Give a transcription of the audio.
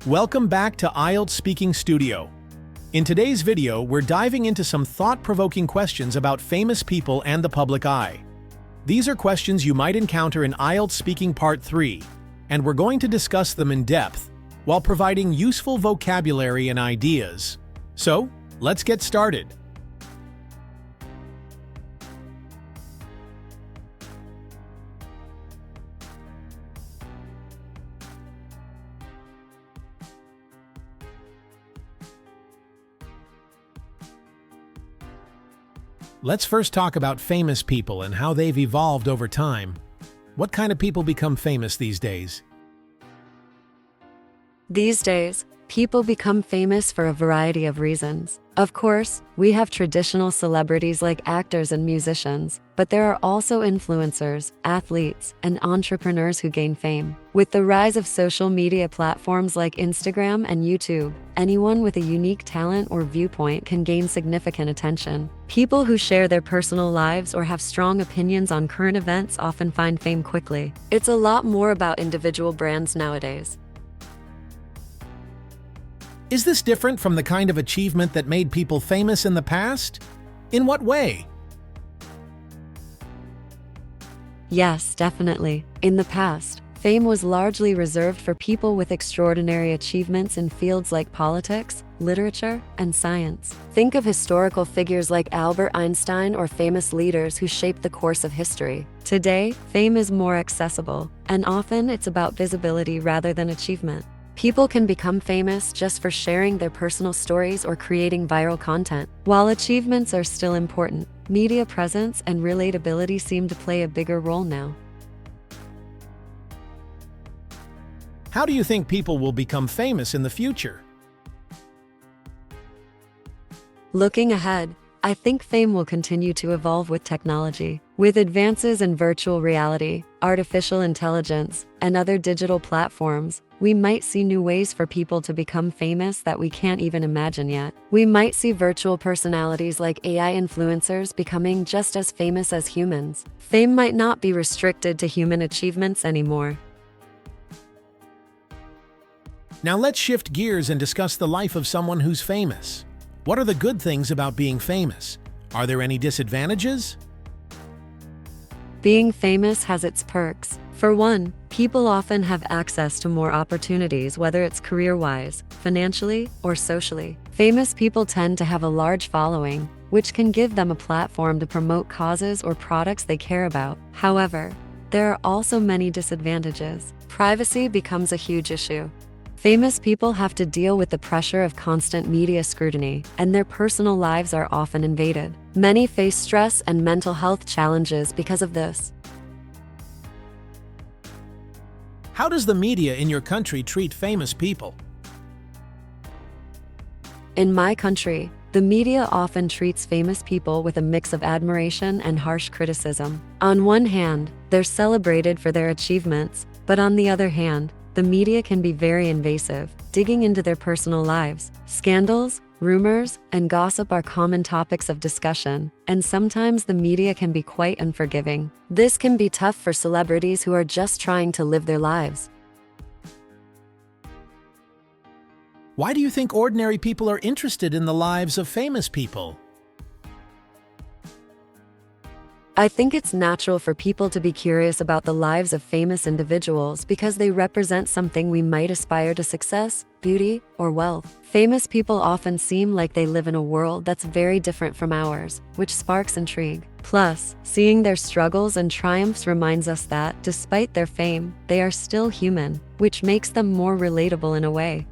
Welcome back to IELTS Speaking Studio. In today's video, we're diving into some thought-provoking questions about famous people and the public eye. These are questions you might encounter in IELTS Speaking Part 3, and we're going to discuss them in depth while providing useful vocabulary and ideas. So, let's get started. Let's first talk about famous people and how they've evolved over time. What kind of people become famous these days? These days, people become famous for a variety of reasons. Of course, we have traditional celebrities like actors and musicians, but there are also influencers, athletes, and entrepreneurs who gain fame. With the rise of social media platforms like Instagram and YouTube, anyone with a unique talent or viewpoint can gain significant attention. People who share their personal lives or have strong opinions on current events often find fame quickly. It's a lot more about individual brands nowadays. Is this different from the kind of achievement that made people famous in the past? In what way? Yes, definitely. In the past, fame was largely reserved for people with extraordinary achievements in fields like politics, literature, and science. Think of historical figures like Albert Einstein or famous leaders who shaped the course of history. Today, fame is more accessible, and often it's about visibility rather than achievement. People can become famous just for sharing their personal stories or creating viral content. While achievements are still important, media presence and relatability seem to play a bigger role now. How do you think people will become famous in the future? Looking ahead, I think fame will continue to evolve with technology. With advances in virtual reality, artificial intelligence, and other digital platforms, we might see new ways for people to become famous that we can't even imagine yet. We might see virtual personalities like AI influencers becoming just as famous as humans. Fame might not be restricted to human achievements anymore. Now let's shift gears and discuss the life of someone who's famous. What are the good things about being famous? Are there any disadvantages? Being famous has its perks. For one, people often have access to more opportunities, whether it's career-wise, financially, or socially. Famous people tend to have a large following, which can give them a platform to promote causes or products they care about. However, there are also many disadvantages. Privacy becomes a huge issue. Famous people have to deal with the pressure of constant media scrutiny, and their personal lives are often invaded. Many face stress and mental health challenges because of this. How does the media in your country treat famous people? In my country, the media often treats famous people with a mix of admiration and harsh criticism. On one hand, they're celebrated for their achievements, but on the other hand, the media can be very invasive, digging into their personal lives. Scandals, rumors, and gossip are common topics of discussion, and sometimes the media can be quite unforgiving. This can be tough for celebrities who are just trying to live their lives. Why do you think ordinary people are interested in the lives of famous people? I think it's natural for people to be curious about the lives of famous individuals because they represent something we might aspire to: success, beauty, or wealth. Famous people often seem like they live in a world that's very different from ours, which sparks intrigue. Plus, seeing their struggles and triumphs reminds us that, despite their fame, they are still human, which makes them more relatable in a way.